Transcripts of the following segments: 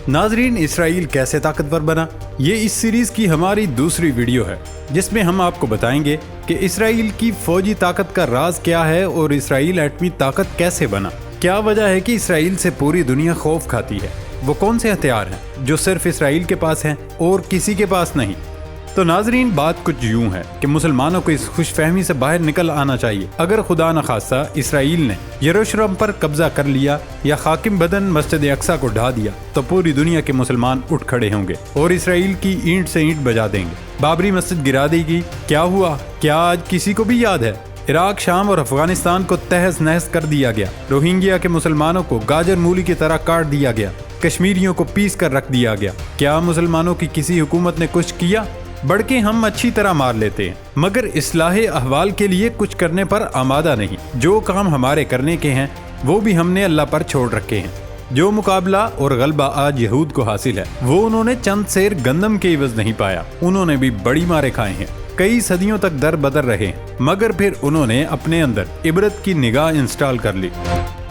ناظرین، اسرائیل کیسے طاقتور بنا، یہ اس سیریز کی ہماری دوسری ویڈیو ہے جس میں ہم آپ کو بتائیں گے کہ اسرائیل کی فوجی طاقت کا راز کیا ہے اور اسرائیل ایٹمی طاقت کیسے بنا۔ کیا وجہ ہے کہ اسرائیل سے پوری دنیا خوف کھاتی ہے؟ وہ کون سے ہتھیار ہیں جو صرف اسرائیل کے پاس ہیں اور کسی کے پاس نہیں؟ تو ناظرین، بات کچھ یوں ہے کہ مسلمانوں کو اس خوش فہمی سے باہر نکل آنا چاہیے۔ اگر خدا نخواستہ اسرائیل نے یروشلم پر قبضہ کر لیا یا خاکم بدن مسجد اقصی کو ڈھا دیا تو پوری دنیا کے مسلمان اٹھ کھڑے ہوں گے اور اسرائیل کی اینٹ سے اینٹ بجا دیں گے۔ بابری مسجد گرا دے گی، کیا ہوا؟ کیا آج کسی کو بھی یاد ہے؟ عراق، شام اور افغانستان کو تہس نہس کر دیا گیا، روہنگیا کے مسلمانوں کو گاجر مولی کی طرح کاٹ دیا گیا، کشمیریوں کو پیس کر رکھ دیا گیا۔ کیا مسلمانوں کی کسی حکومت نے کچھ کیا؟ بڑھ کے ہم اچھی طرح مار لیتے ہیں مگر اصلاح احوال کے لیے کچھ کرنے پر آمادہ نہیں۔ جو کام ہمارے کرنے کے ہیں وہ بھی ہم نے اللہ پر چھوڑ رکھے ہیں۔ جو مقابلہ اور غلبہ آج یہود کو حاصل ہے وہ انہوں نے چند سیر گندم کے عوض نہیں پایا، انہوں نے بھی بڑی مارے کھائے ہیں، کئی صدیوں تک در بدر رہے مگر پھر انہوں نے اپنے اندر عبرت کی نگاہ انسٹال کر لی۔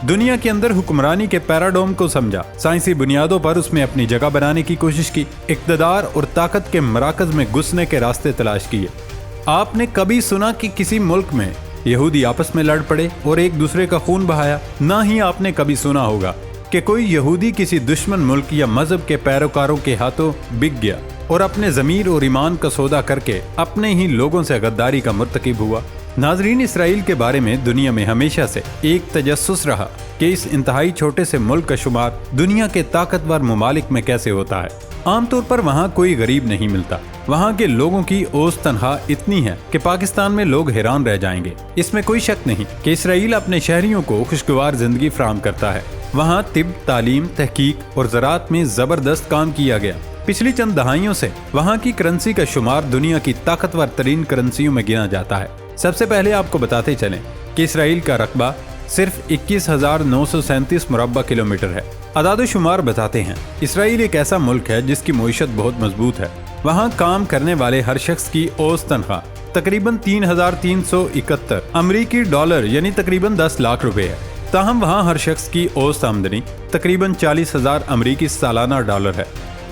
دنیا کے اندر حکمرانی کے پیراڈوم کو سمجھا، سائنسی بنیادوں پر اس میں اپنی جگہ بنانے کی کوشش کی، اقتدار اور طاقت کے مراکز میں گھسنے کے راستے تلاش کیے۔ آپ نے کبھی سنا کہ کسی ملک میں یہودی آپس میں لڑ پڑے اور ایک دوسرے کا خون بہایا؟ نہ ہی آپ نے کبھی سنا ہوگا کہ کوئی یہودی کسی دشمن ملک یا مذہب کے پیروکاروں کے ہاتھوں بک گیا اور اپنے ضمیر اور ایمان کا سودا کر کے اپنے ہی لوگوں سے غداری کا مرتکب ہوا۔ ناظرین، اسرائیل کے بارے میں دنیا میں ہمیشہ سے ایک تجسس رہا کہ اس انتہائی چھوٹے سے ملک کا شمار دنیا کے طاقتور ممالک میں کیسے ہوتا ہے۔ عام طور پر وہاں کوئی غریب نہیں ملتا، وہاں کے لوگوں کی اوسط تنخواہ اتنی ہے کہ پاکستان میں لوگ حیران رہ جائیں گے۔ اس میں کوئی شک نہیں کہ اسرائیل اپنے شہریوں کو خوشگوار زندگی فراہم کرتا ہے۔ وہاں طب، تعلیم، تحقیق اور زراعت میں زبردست کام کیا گیا۔ پچھلی چند دہائیوں سے وہاں کی کرنسی کا شمار دنیا کی طاقتور ترین کرنسیوں میں گنا جاتا ہے۔ سب سے پہلے آپ کو بتاتے چلیں کہ اسرائیل کا رقبہ صرف 21,937 مربع کلومیٹر ہے۔ اعداد و شمار بتاتے ہیں اسرائیل ایک ایسا ملک ہے جس کی معیشت بہت مضبوط ہے۔ وہاں کام کرنے والے ہر شخص کی اوسط تنخواہ تقریباً 3,371 امریکی ڈالر یعنی تقریباً 10 لاکھ روپے ہے۔ تاہم وہاں ہر شخص کی اوسط آمدنی تقریباً 40,000 امریکی سالانہ ڈالر ہے۔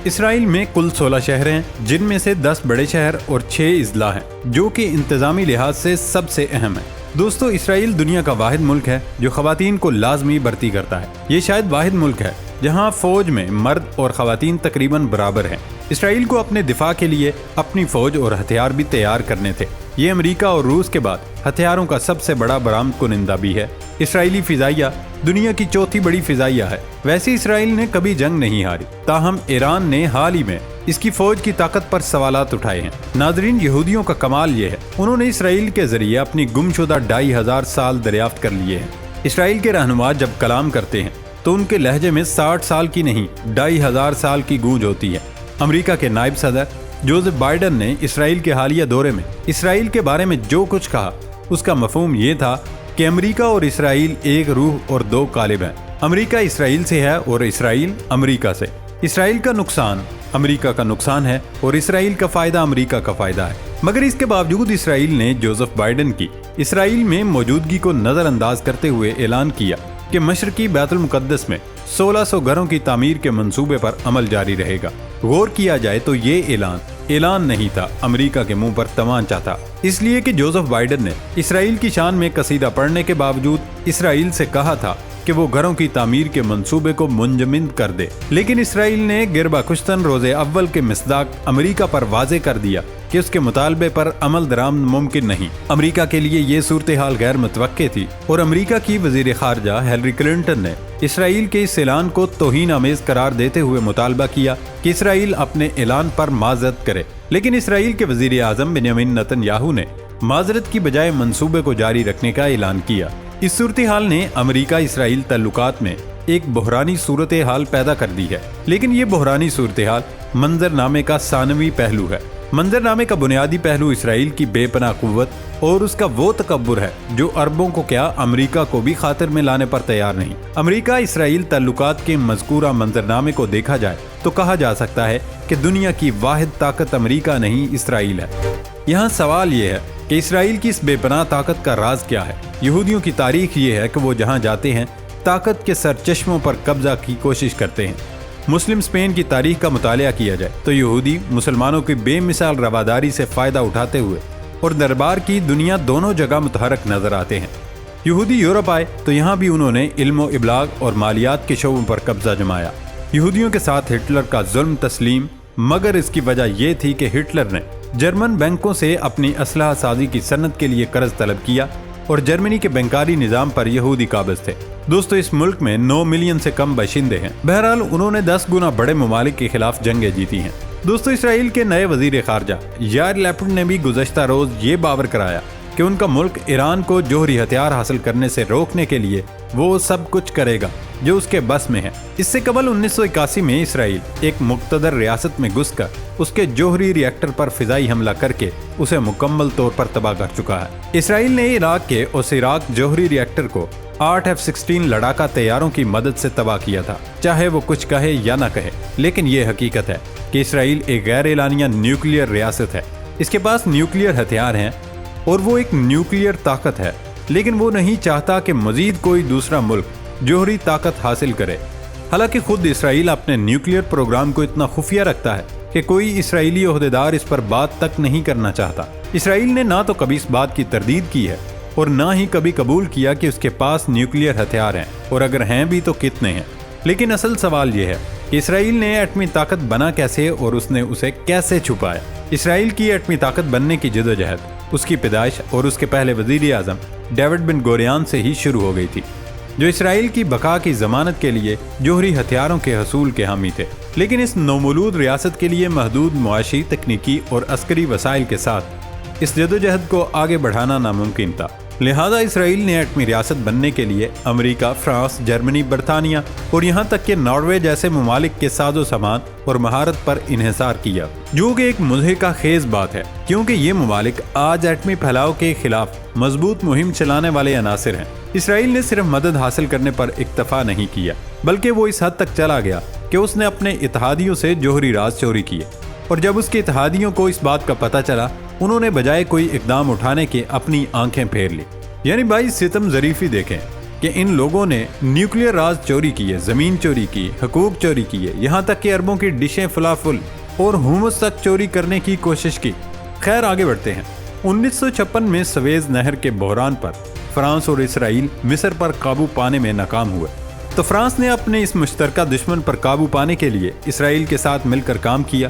اسرائیل میں کل 16 شہر ہیں جن میں سے 10 بڑے شہر اور 6 اضلاع ہیں جو کہ انتظامی لحاظ سے سب سے اہم ہیں۔ دوستو، اسرائیل دنیا کا واحد ملک ہے جو خواتین کو لازمی بھرتی کرتا ہے۔ یہ شاید واحد ملک ہے جہاں فوج میں مرد اور خواتین تقریباً برابر ہیں۔ اسرائیل کو اپنے دفاع کے لیے اپنی فوج اور ہتھیار بھی تیار کرنے تھے۔ یہ امریکہ اور روس کے بعد ہتھیاروں کا سب سے بڑا برآمد کنندہ بھی ہے۔ اسرائیلی فضائیہ دنیا کی چوتھی بڑی فضائیہ ہے۔ ویسے اسرائیل نے کبھی جنگ نہیں ہاری، تاہم ایران نے حال ہی میں اس کی فوج کی طاقت پر سوالات اٹھائے ہیں۔ ناظرین، یہودیوں کا کمال یہ ہے انہوں نے اسرائیل کے ذریعے اپنی گمشدہ 2,500 سال دریافت کر لیے ہیں۔ اسرائیل کے رہنما جب کلام کرتے ہیں تو ان کے لہجے میں 60 سال کی نہیں 2,500 سال کی گونج ہوتی ہے۔ امریکہ کے نائب صدر جوزف بائیڈن نے اسرائیل کے حالیہ دورے میں اسرائیل کے بارے میں جو کچھ کہا اس کا مفہوم یہ تھا کہ امریکہ اور اسرائیل ایک روح اور دو قالب ہیں۔ امریکہ اسرائیل سے ہے اور اسرائیل امریکہ سے۔ اسرائیل کا نقصان امریکہ کا نقصان ہے اور اسرائیل کا فائدہ امریکہ کا فائدہ ہے۔ مگر اس کے باوجود اسرائیل نے جوزف بائیڈن کی اسرائیل میں موجودگی کو نظر انداز کرتے ہوئے اعلان کیا کہ مشرقی بیت المقدس میں 1600 گھروں کی تعمیر کے منصوبے پر عمل جاری رہے گا۔ غور کیا جائے تو یہ اعلان نہیں تھا، امریکہ کے منہ پر تمانچہ تھا، اس لیے کہ جوزف بائیڈن نے اسرائیل کی شان میں قصیدہ پڑھنے کے باوجود اسرائیل سے کہا تھا کہ وہ گھروں کی تعمیر کے منصوبے کو منجمد کر دے۔ لیکن اسرائیل نے گربہ کشتن روز اول کے مصداق امریکہ پر واضح کر دیا کہ اس کے مطالبے پر عمل درآمد ممکن نہیں۔ امریکہ کے لیے یہ صورتحال غیر متوقع تھی اور امریکہ کی وزیر خارجہ ہیلری کلنٹن نے اسرائیل کے اس اعلان کو توہین آمیز قرار دیتے ہوئے مطالبہ کیا کہ اسرائیل اپنے اعلان پر معذرت کرے۔ لیکن اسرائیل کے وزیر اعظم بنیامین نتن یاہو نے معذرت کی بجائے منصوبے کو جاری رکھنے کا اعلان کیا۔ اس صورتحال نے امریکہ اسرائیل تعلقات میں ایک بحرانی صورتحال پیدا کر دی ہے۔ لیکن یہ بحرانی صورتحال منظرنامے کا ثانوی پہلو ہے۔ منظرنامے کا بنیادی پہلو اسرائیل کی بے پناہ قوت اور اس کا وہ تکبر ہے جو عربوں کو کیا امریکہ کو بھی خاطر میں لانے پر تیار نہیں۔ امریکہ اسرائیل تعلقات کے مذکورہ منظرنامے کو دیکھا جائے تو کہا جا سکتا ہے کہ دنیا کی واحد طاقت امریکہ نہیں اسرائیل ہے۔ یہاں سوال یہ ہے کہ اسرائیل کی اس بے پناہ طاقت کا راز کیا ہے؟ یہودیوں کی تاریخ یہ ہے کہ وہ جہاں جاتے ہیں طاقت کے سرچشموں پر قبضہ کی کوشش کرتے ہیں۔ मुस्लिम स्पेन की तारीख का मुतालिया किया जाए तो यहूदी मुसलमानों की बेमिसाल रवादारी से फ़ायदा उठाते हुए और दरबार की दुनिया दोनों जगह मुतहरक नजर आते हैं। यहूदी यूरोप आए तो यहाँ भी उन्होंने इल्म इबलाग और मालियात के शोबों पर कब्जा जमाया। यहूदियों के साथ हिटलर का जुल्म तस्लीम, मगर इसकी वजह यह थी कि हिटलर ने जर्मन बैंकों से अपनी असलहा साजी की सनत के लिए कर्ज तलब किया और जर्मनी के बैंकारी निज़ाम पर यहूदी काबिज थे। दोस्तों, इस मुल्क में 9 मिलियन से कम बाशिंदे हैं। बहरहाल उन्होंने 10 गुना बड़े ममालिक के खिलाफ जंगें जीती हैं। दोस्तों, इसराइल के नए वजीर खारजा यार लैपिड ने भी गुज़श्ता रोज ये बावर कराया कि उनका मुल्क ईरान को जोहरी हथियार हासिल करने से रोकने के लिए वो सब कुछ करेगा जो उसके बस में है। इससे कबल 1981 में इसराइल एक मुक्तदर रियासत में घुसकर उसके जोहरी रिएक्टर पर फिजाई हमला करके उसे मुकम्मल तौर पर तबाह कर चुका है। इसराइल ने इराक के ओसिराक जोहरी रिएक्टर को 8 F-16 लड़ाका तैयारों की मदद से तबाह किया था। चाहे वो कुछ कहे या ना कहे, लेकिन ये हकीकत है कि इसराइल एक गैर एलानिया न्यूक्लियर रियासत है। इसके पास न्यूक्लियर हथियार हैं और वो एक न्यूक्लियर ताकत है, लेकिन वो नहीं चाहता कि मजीद कोई दूसरा मुल्क जोहरी ताकत हासिल करे। हालांकि खुद इसराइल अपने न्यूक्लियर प्रोग्राम को इतना खुफिया रखता है कि कोई इसराइली ओहदेदार इस पर बात तक नहीं करना चाहता। इसराइल ने ना तो कभी इस बात की तरदीद की है और ना ही कभी कबूल किया कि उसके पास न्यूक्लियर हथियार हैं, और अगर हैं भी तो कितने हैं। लेकिन असल सवाल यह है कि इसराइल ने एटमी ताकत बना कैसे और उसने उसे कैसे छुपाया। इसराइल की एटमी ताकत बनने की जदोजहद, उसकी पैदाइश और उसके पहले वजीर आज़म डेविड बिन गोरियान से ही शुरू हो गई थी, जो इसराइल की बका की जमानत के लिए जोहरी हथियारों के हसूल के हामी थे। लेकिन इस नौमौलूद रियासत के लिए महदूद मुआशी, तकनीकी और अस्करी वसाइल के साथ इस जदोजहद को आगे बढ़ाना नामुमकिन था। लिहाजा इसराइल ने एटमी रियासत बनने के लिए अमेरिका, फ्रांस, जर्मनी, बरतानिया और यहाँ तक कि नॉर्वे जैसे ममालिक के साजो सामान और महारत पर इन्हिसार किया, जो कि एक मुज़हिका खेज बात है, क्योंकि ये ममालिक आज एटमी फैलाव के खिलाफ मजबूत मुहिम चलाने वाले अनासिर हैं। इसराइल ने सिर्फ मदद हासिल करने पर इक्तफा नहीं किया, बल्कि वो इस हद तक चला गया कि उसने अपने इत्तेहादियों से जोहरी राज चोरी किए, और जब उसके इत्तेहादियों को इस बात का पता चला, उन्होंने बजाय कोई इकदाम उठाने के अपनी आंखें फेर ली। यानी भाई सितम ज़रीफ़ी देखें कि इन लोगों ने न्यूक्लियर राज चोरी किए, ज़मीन चोरी की, हकूक चोरी किए, यहाँ तक कि अरबों की डिशें, फलाफुल और हुमस तक चोरी करने की कोशिश की। खैर, आगे बढ़ते हैं। 1956 में सवेज नहर के बहरान पर फ्रांस और इसराइल मिस्र पर काबू पाने में नाकाम हुए, तो फ्रांस ने अपने इस मुश्तरका दुश्मन पर काबू पाने के लिए इसराइल के साथ मिलकर काम किया।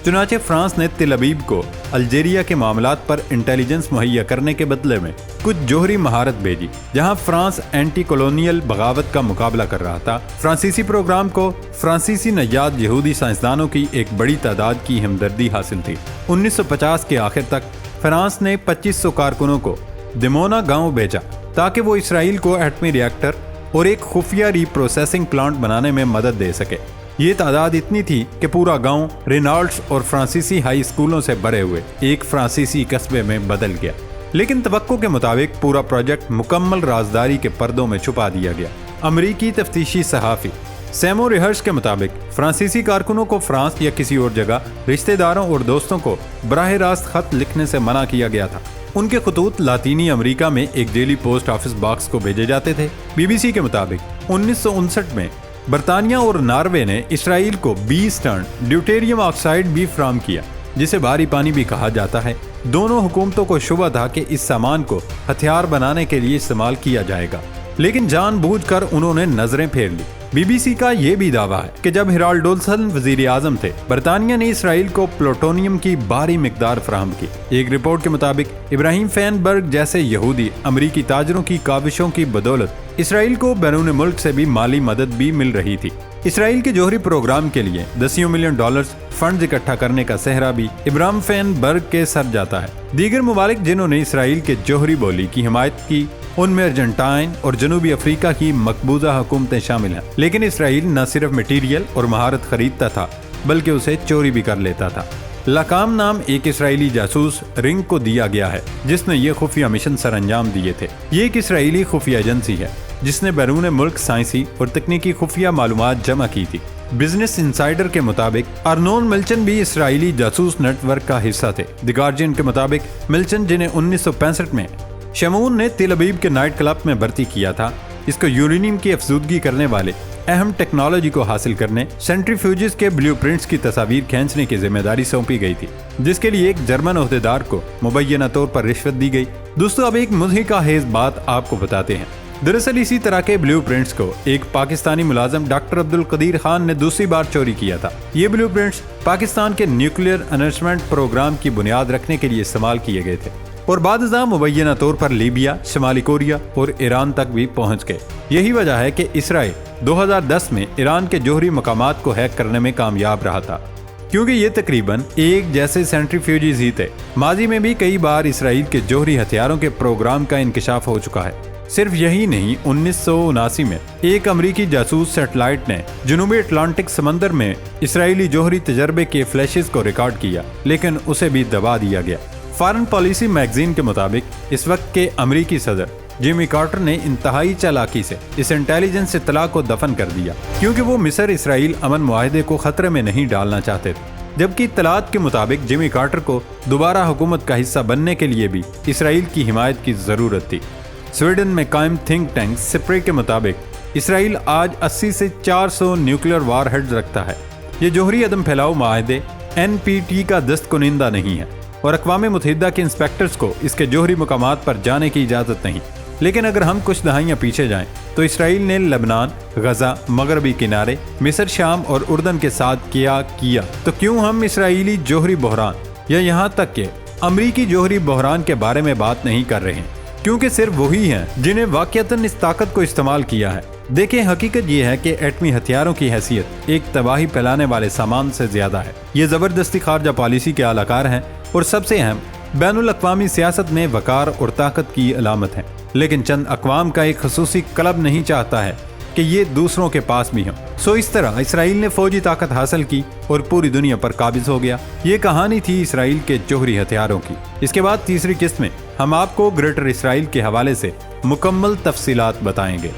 चुनाचे फ्रांस ने तिल अबीब को अल्जीरिया के मामलात पर इंटेलिजेंस मुहैया करने के बदले में कुछ जोहरी महारत भेजी, जहां फ्रांस एंटी कॉलोनियल बगावत का मुकाबला कर रहा था। फ्रांसीसी प्रोग्राम को फ्रांसीसी नजात यहूदी साइंसदानों की एक बड़ी तादाद की हमदर्दी हासिल थी। 1950 के आखिर तक फ्रांस ने 2500 कारकुनों को दिमोना गांव भेजा ताकि वो इसराइल को एटमी रिएक्टर और एक खुफिया रीप्रोसेसिंग प्लांट बनाने में मदद दे सके। ये तादाद इतनी थी कि पूरा गांव रेनॉल्ड्स और फ्रांसीसी हाई स्कूलों से भरे हुए एक फ्रांसीसी कस्बे में बदल गया। लेकिन तवक्को के मुताबिक पूरा प्रोजेक्ट मुकम्मल राजदारी के पर्दों में छुपा दिया गया। अमरीकी तफ्तीशी सहाफ़ी सैमो रिहर्श के मुताबिक फ्रांसीसी कारकुनों को फ्रांस या किसी और जगह रिश्तेदारों और दोस्तों को बराह रास्त खत लिखने से मना किया गया था। उनके खतूत लातीनी अमेरिका में एक डेली पोस्ट ऑफिस बॉक्स को भेजे जाते थे। बीबीसी के मुताबिक 1959 में बरतानिया और नॉर्वे ने इसराइल को 20 टन ड्यूटेरियम ऑक्साइड भी फराहम किया, जिसे भारी पानी भी कहा जाता है। दोनों हुकूमतों को शुबा था कि इस सामान को हथियार बनाने के लिए इस्तेमाल किया जाएगा, लेकिन जानबूझकर उन्होंने नजरें फेर ली। बीबीसी का यह भी दावा है कि जब हिराल्ड डोल्सन वजीर आजम थे, बरतानिया ने इसराइल को प्लूटोनियम की भारी मिकदार फराहम की। एक रिपोर्ट के मुताबिक इब्राहिम फैनबर्ग जैसे यहूदी अमरीकी ताजरों की काविशों की बदौलत इसराइल को बैरून मुल्क से भी माली मदद भी मिल रही थी। इसराइल के जोहरी प्रोग्राम के लिए $10 मिलियन फंड इकट्ठा करने का सहरा भी इब्राहिम फैनबर्ग के सर जाता है। दीगर ममालिक जिन्होंने इसराइल के जोहरी बोली की हिमायत की, उनमें अर्जेंटाइन और जनूबी अफ्रीका की मकबूजा हुकूमतें शामिल हैं। लेकिन इसराइल न सिर्फ मटीरियल और महारत खरीदता था, बल्कि उसे चोरी भी कर लेता था। लाकाम नाम एक इसराइली जासूस रिंग को दिया गया है, जिसने ये खुफिया मिशन सर अंजाम दिए थे। ये एक इसराइली खुफिया एजेंसी है जिसने बैरून मुल्क साइंसी और तकनीकी खुफिया मालूमात जमा की थी। बिजनेस इंसाइडर के मुताबिक अर्नोन मिल्चन भी इसराइली जासूस नेटवर्क का हिस्सा थे। द गार्जियन के मुताबिक मिल्चन, जिन्हें 1965 में शमून ने तिल अबीब के नाइट क्लब में भर्ती किया था, इसको यूरेनियम की अफजूदगी करने वाले अहम टेक्नोलॉजी को हासिल करने सेंट्रीफ्यूजेस के ब्लूप्रिंट्स की तस्वीर खींचने की जिम्मेदारी सौंपी गई थी, जिसके लिए एक जर्मन ओहदेदार को मुबैना तौर पर रिश्वत दी गई। दोस्तों, अब एक मुज़हिकाहेज़ बात आपको बताते हैं। दरअसल इसी तरह के ब्लूप्रिंट्स को एक पाकिस्तानी मुलाजिम डॉक्टर अब्दुल कदीर खान ने दूसरी बार चोरी किया था। ये ब्लूप्रिंट्स पाकिस्तान के न्यूक्लियर एनरिचमेंट प्रोग्राम की बुनियाद रखने के लिए इस्तेमाल किए गए थे और बादशाह मुबैना तौर पर लीबिया, शुमाली कोरिया और ईरान तक भी पहुंच गए। यही वजह है कि इसराइल 2010 में ईरान के जोहरी मकामात को हैक करने में कामयाब रहा था, क्योंकि ये तकरीबन एक जैसे सेंट्रीफ्यूजेस ही थे। माजी में भी कई बार इसराइल के जोहरी हथियारों के प्रोग्राम का इंकशाफ हो चुका है। सिर्फ यही नहीं, 1979 में एक अमरीकी जासूस सैटेलाइट ने जनूबी अटलांटिक समंदर में इसराइली जोहरी तजर्बे के फ्लैशेस को रिकॉर्ड किया, लेकिन उसे भी दबा दिया गया। फॉरेन पॉलिसी मैगजीन के मुताबिक इस वक्त के अमरीकी सदर जिमी कार्टर ने इंतहाई चालाकी से इस इंटेलिजेंस इत्तला को दफन कर दिया, क्योंकि वो मिस्र इसराइल अमन मुआहदे को खतरे में नहीं डालना चाहते थे। जबकि इत्तलात के मुताबिक जिमी कार्टर को दोबारा हुकूमत का हिस्सा बनने के लिए भी इसराइल की हिमायत की जरूरत थी। स्वीडन में कायम थिंक टैंक सिप्रे के मुताबिक इसराइल आज 80 से 400 न्यूक्लियर वारहेड्स रखता है। ये जोहरी अदम फैलाव माहदे NPT का दस्तकुनिंदा नहीं है और अक़वाम मुत्तहिदा के इंस्पेक्टर्स को इसके जोहरी मकामात पर जाने की इजाज़त नहीं। लेकिन अगर हम कुछ दहाइयाँ पीछे जाएं तो इसराइल ने लबनान, गजा, मगरबी किनारे, मिस्र, शाम और उर्दन के साथ किया तो क्यों हम इसराइली जोहरी बहरान या यहाँ तक के अमरीकी जोहरी बहरान के बारे में बात नहीं कर रहे हैं? क्योंकि सिर्फ वही हैं जिन्हें वाक़यतन इस ताकत को इस्तेमाल किया है। देखें, हकीकत ये है कि एटमी हथियारों की हैसियत एक तबाही फैलाने वाले सामान से ज्यादा है। ये ज़बरदस्ती खारजा पॉलिसी के आलाकार हैं और सबसे अहम बैनुल अक़वामी सियासत में वक़ार और ताकत की अलामत है। लेकिन चंद अक़वाम का एक ख़ुसूसी क्लब नहीं चाहता है कि ये दूसरों के पास भी हो। सो इस तरह इसराइल ने फौजी ताकत हासिल की और पूरी दुनिया पर काबिज हो गया। ये कहानी थी इसराइल के जोहरी हथियारों की। इसके बाद तीसरी किस्त में हम आपको ग्रेटर इसराइल के हवाले से मुकम्मल तफसीलात बताएंगे।